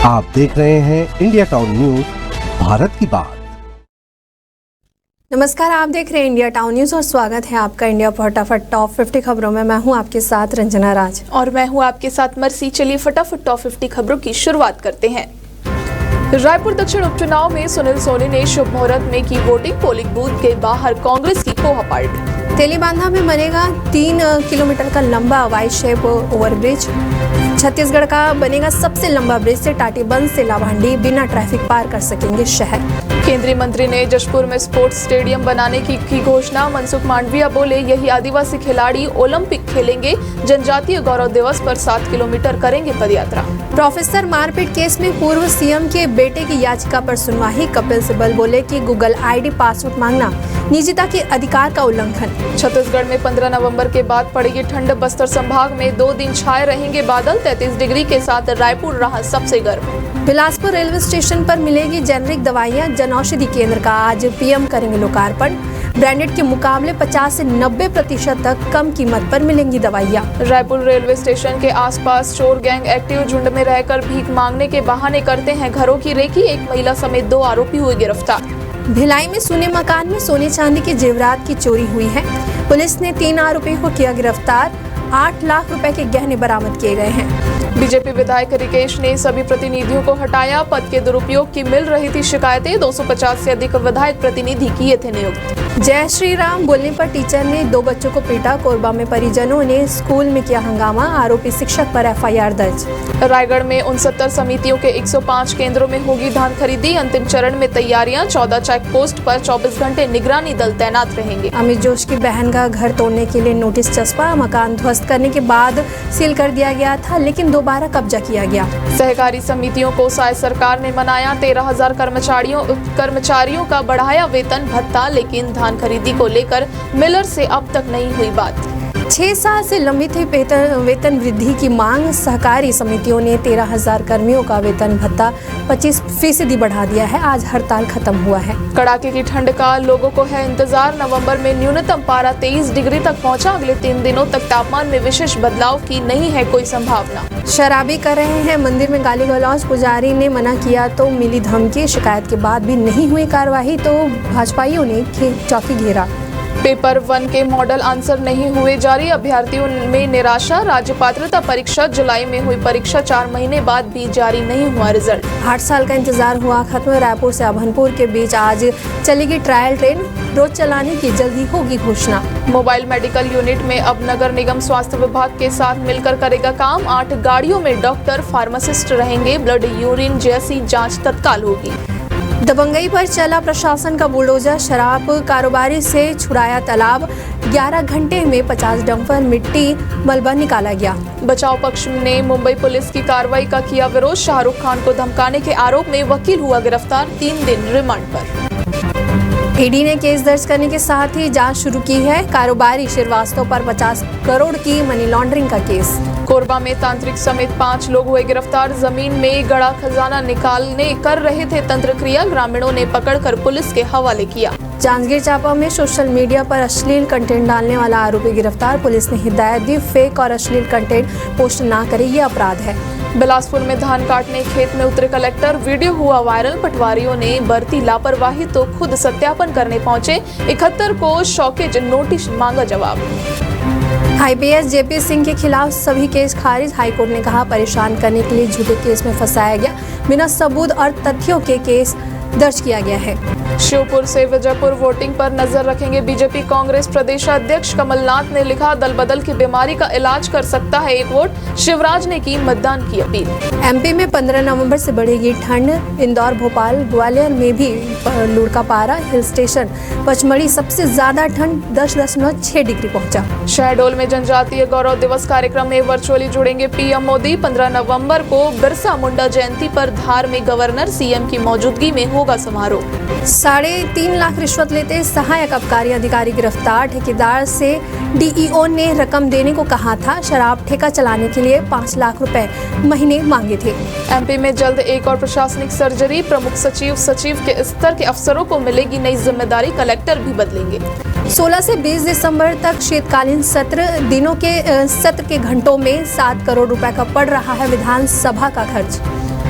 आप देख रहे हैं इंडिया टाउन न्यूज, भारत की बात। नमस्कार, आप देख रहे हैं इंडिया टाउन न्यूज और स्वागत है आपका इंडिया फटाफट टॉप 50 खबरों में। मैं हूं आपके साथ रंजना राज और मैं हूं आपके साथ मर्सी। चलिए फटाफट टॉप 50 खबरों की शुरुआत करते हैं। रायपुर दक्षिण उपचुनाव में सुनील सोनी ने शुभ मुहूर्त में की वोटिंग। पोलिंग बूथ के बाहर कांग्रेस की पोहा पार्टी। तेलीबांधा में बनेगा 3 किलोमीटर का लंबा वाई शेप ओवरब्रिज। छत्तीसगढ़ का बनेगा सबसे लंबा ब्रिज से टाटीबंध से लाभांडी बिना ट्रैफिक पार कर सकेंगे शहर। केंद्रीय मंत्री ने जशपुर में स्पोर्ट्स स्टेडियम बनाने की घोषणा। मनसुख मांडविया बोले, यही आदिवासी खिलाड़ी ओलंपिक खेलेंगे। जनजातीय गौरव दिवस पर 7 किलोमीटर करेंगे पदयात्रा। प्रोफेसर मारपीट केस में पूर्व सीएम के बेटे की याचिका पर सुनवाई। कपिल सिब्बल बोले कि गूगल आईडी पासवर्ड मांगना निजता के अधिकार का उल्लंघन। छत्तीसगढ़ में 15 नवंबर के बाद पड़ेगी ठंड। बस्तर संभाग में 2 दिन छाए रहेंगे बादल। 33 डिग्री के साथ रायपुर रहा सबसे गर्म। बिलासपुर रेलवे स्टेशन पर मिलेगी जेनरिक दवाइयां। जन औषधि केंद्र का आज पीएम करेंगे लोकार्पण। ब्रांडेड के मुकाबले 50 से 90% तक कम कीमत पर मिलेंगी दवाइयां। रायपुर रेलवे स्टेशन के आसपास चोर गैंग एक्टिव। झुंड में रहकर भीख मांगने के बहाने करते हैं घरों की रेकी। एक महिला समेत 2 आरोपी हुए गिरफ्तार। भिलाई में सोने मकान में सोने चांदी के जेवरात की चोरी हुई है। पुलिस ने 3 आरोपियों को किया गिरफ्तार। 8 लाख रुपए के गहने बरामद किए गए हैं। बीजेपी विधायक रिकेश ने सभी प्रतिनिधियों को हटाया। पद के दुरुपयोग की मिल रही थी शिकायतें। 250 से अधिक विधायक प्रतिनिधि किए थे नियुक्त। जय श्री राम बोलने पर टीचर ने 2 बच्चों को पीटा। कोरबा में परिजनों ने स्कूल में किया हंगामा। आरोपी शिक्षक पर एफआईआर दर्ज। रायगढ़ में 69 समितियों के 105 केंद्रों में होगी धान खरीदी। अंतिम चरण में तैयारियां। 14 चेक पोस्ट पर 24 घंटे निगरानी दल तैनात रहेंगे। अमित जोश की बहन का घर तोड़ने के लिए नोटिस चस्पा। मकान ध्वस्त करने के बाद सील कर दिया गया था, लेकिन दोबारा कब्जा किया गया। सहकारी समितियों को शायद सरकार ने मनाया। 13,000 कर्मचारियों का बढ़ाया वेतन भत्ता, लेकिन धान खरीदी को लेकर मिलर से अब तक नहीं हुई बात। 6 साल से लंबित है वेतन वृद्धि की मांग। सहकारी समितियों ने 13,000 कर्मियों का वेतन भत्ता 25% बढ़ा दिया है। आज हड़ताल खत्म हुआ है। कड़ाके की ठंड का लोगों को है इंतजार। नवंबर में न्यूनतम पारा 23 डिग्री तक पहुंचा। अगले 3 दिनों तक तापमान में विशेष बदलाव की नहीं है कोई संभावना। शराबी कर रहे हैं मंदिर में गाली गलौज। पुजारी ने मना किया तो मिली धमकी। शिकायत के बाद भी नहीं हुई कार्रवाई तो भाजपाइयों ने चौकी घेरा। पेपर 1 के मॉडल आंसर नहीं हुए जारी। अभ्यर्थियों में निराशा। राज्य पात्रता परीक्षा जुलाई में हुई परीक्षा 4 महीने बाद भी जारी नहीं हुआ रिजल्ट। 8 साल का इंतजार हुआ खत्म। रायपुर से अभनपुर के बीच आज चलेगी ट्रायल ट्रेन। रोज चलाने की जल्दी होगी घोषणा। मोबाइल मेडिकल यूनिट में अब नगर निगम स्वास्थ्य विभाग के साथ मिलकर करेगा काम। 8 गाड़ियों में डॉक्टर फार्मासिस्ट रहेंगे। ब्लड यूरिन जैसी जाँच तत्काल होगी। दबंगई पर चला प्रशासन का बुलडोजर। शराब कारोबारी से छुड़ाया तालाब। 11 घंटे में 50 डंपर मिट्टी मलबा निकाला गया। बचाव पक्ष ने मुंबई पुलिस की कार्रवाई का किया विरोध। शाहरुख खान को धमकाने के आरोप में वकील हुआ गिरफ्तार। 3 दिन रिमांड पर। ईडी ने केस दर्ज करने के साथ ही जांच शुरू की है। कारोबारी श्रीवास्तव पर 50 करोड़ की मनी लॉन्ड्रिंग का केस। कोरबा में तांत्रिक समेत 5 लोग हुए गिरफ्तार। जमीन में गड़ा खजाना निकालने कर रहे थे तंत्र क्रिया। ग्रामीणों ने पकड़कर पुलिस के हवाले किया। जांजगीर चांपा में सोशल मीडिया पर अश्लील कंटेंट डालने वाला आरोपी गिरफ्तार। पुलिस ने हिदायत दी, फेक और अश्लील कंटेंट पोस्ट ना करे, ये अपराध है। बिलासपुर में धान काटने खेत में उतरे कलेक्टर। वीडियो हुआ वायरल। पटवारियों ने बरती लापरवाही तो खुद सत्यापन करने पहुंचे। 71 को शॉकेज नोटिस मांगा जवाब। आईपीएस जेपी सिंह के खिलाफ सभी केस खारिज। हाईकोर्ट ने कहा परेशान करने के लिए झूठे केस में फंसाया गया। बिना सबूत और तथ्यों के केस दर्ज किया गया है। श्योपुर से विजयपुर वोटिंग पर नजर रखेंगे बीजेपी कांग्रेस प्रदेशाध्यक्ष कमलनाथ ने लिखा, दल बदल की बीमारी का इलाज कर सकता है एक वोट। शिवराज ने की मतदान की अपील। एमपी में 15 नवंबर से बढ़ेगी ठंड। इंदौर, भोपाल, ग्वालियर में भी लुढ़का पारा। हिल स्टेशन पचमढ़ी सबसे ज्यादा ठंड 10.6 डिग्री पहुंचा। शहडोल में जनजातीय गौरव दिवस कार्यक्रम में वर्चुअली जुड़ेंगे पीएम मोदी। 15 नवंबर को बिरसा मुंडा जयंती पर धार में गवर्नर सीएम की मौजूदगी में होगा समारोह। 3.5 लाख रिश्वत लेते सहायक आबकारी अधिकारी गिरफ्तार। ठेकेदार से डीईओ ने रकम देने को कहा था। शराब ठेका चलाने के लिए 5 लाख रुपए महीने मांगे थे। एमपी में जल्द एक और प्रशासनिक सर्जरी। प्रमुख सचिव के स्तर के अफसरों को मिलेगी नई जिम्मेदारी। कलेक्टर भी बदलेंगे। 16 से 20 दिसंबर तक शीतकालीन सत्र के घंटों में 7 करोड़ रुपए का पड़ रहा है विधानसभा का खर्च।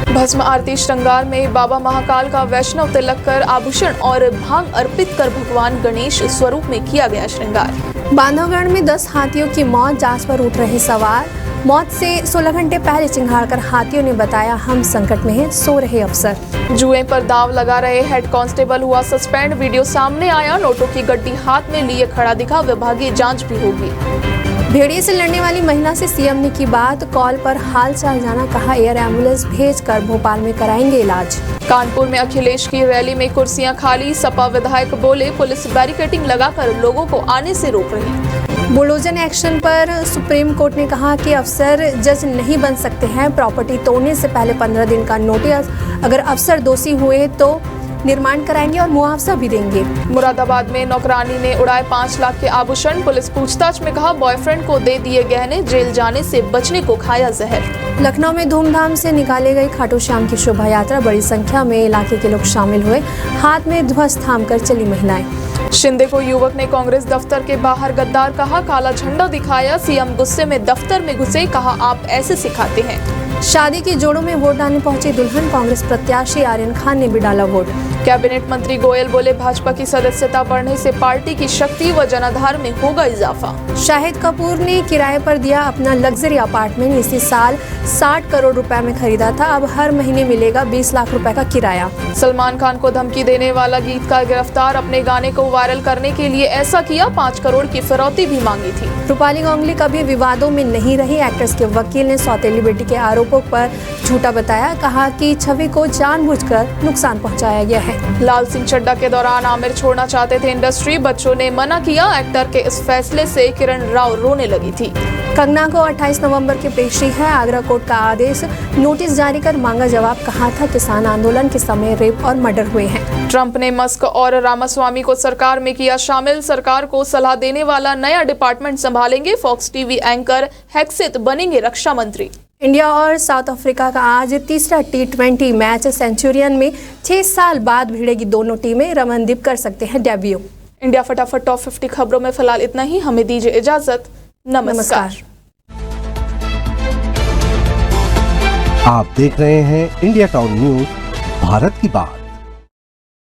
भस्म आरती श्रृंगार में बाबा महाकाल का वैष्णव तिलक कर आभूषण और भांग अर्पित कर भगवान गणेश स्वरूप में किया गया श्रृंगार। बांधवगढ़ में 10 हाथियों की मौत, जांच पर उठ रहे सवाल। मौत से 16 घंटे पहले चिंगाड़कर हाथियों ने बताया हम संकट में हैं, सो रहे अफसर। जुए पर दाव लगा रहे हेड कांस्टेबल हुआ सस्पेंड, वीडियो सामने आया, नोटों की गड्डी हाथ में लिए खड़ा दिखा, विभागीय जांच भी होगी। भेड़िए से लड़ने वाली महिला से सीएम ने की बात, कॉल पर हाल चाल जाना, कहा एयर एम्बुलेंस भेजकर भोपाल में कराएंगे इलाज। कानपुर में अखिलेश की रैली में कुर्सियां खाली, सपा विधायक बोले पुलिस बैरिकेडिंग लगाकर लोगों को आने से रोक रही। बुलडोजर एक्शन पर सुप्रीम कोर्ट ने कहा कि अफसर जज नहीं बन सकते हैं, प्रॉपर्टी तोड़ने से पहले 15 दिन का नोटिस, अगर अफसर दोषी हुए तो निर्माण कराएंगे और मुआवजा भी देंगे। मुरादाबाद में नौकरानी ने उड़ाए 5 लाख के आभूषण, पुलिस पूछताछ में कहा बॉयफ्रेंड को दे दिए गहने, जेल जाने से बचने को खाया जहर। लखनऊ में धूमधाम से निकाली गई खाटू श्याम की शोभा यात्रा, बड़ी संख्या में इलाके के लोग शामिल हुए, हाथ में ध्वज थामकर चली महिलाएं। शिंदे को युवक ने कांग्रेस दफ्तर के बाहर गद्दार कहा, काला झंडा दिखाया, सीएम गुस्से में दफ्तर में घुसे, कहा आप ऐसे सिखाते हैं। शादी के जोड़ों में वोट डालने पहुंची दुल्हन, कांग्रेस प्रत्याशी आर्यन खान ने भी डाला वोट। कैबिनेट मंत्री गोयल बोले भाजपा की सदस्यता बढ़ने से पार्टी की शक्ति व जनाधार में होगा इजाफा। शाहिद कपूर ने किराए पर दिया अपना लग्जरी अपार्टमेंट, इसी साल 60 करोड़ रुपए में खरीदा था, अब हर महीने मिलेगा 20 लाख रुपए का किराया। सलमान खान को धमकी देने वाला गीतकार गिरफ्तार, अपने गाने को वायरल करने के लिए ऐसा किया, 5 करोड़ की फिरौती भी मांगी थी। रूपाली गांगुली कभी विवादों में नहीं रही, एक्ट्रेस के वकील ने सौतेली बेटी के आरोपों पर झूठा बताया, कहा कि छवि को जानबूझकर नुकसान पहुंचाया गया है। लाल सिंह चड्ढा के दौरान आमिर छोड़ना चाहते थे इंडस्ट्री, बच्चों ने मना किया, एक्टर के इस फैसले से किरण राव रोने लगी थी। कंगना को 28 नवंबर की पेशी है, आगरा कोर्ट का आदेश, नोटिस जारी कर मांगा जवाब, कहा था किसान आंदोलन के समय रेप और मर्डर हुए हैं। ट्रंप ने मस्क और रामास्वामी को सरकार में किया शामिल, सरकार को सलाह देने वाला नया डिपार्टमेंट संभालेंगे, फॉक्स टीवी एंकर हैक्सेत बनेंगे रक्षा मंत्री। इंडिया और साउथ अफ्रीका का आज तीसरा T20 मैच सेंचुरियन में 6 साल बाद भिड़ेगी दोनों टीमें, रमनदीप कर सकते हैं डेब्यू। इंडिया फटाफट टॉप 50 खबरों में फिलहाल इतना ही, हमें दीजिए इजाजत, नमस्कार। आप देख रहे हैं इंडिया टाउन न्यूज, भारत की बात।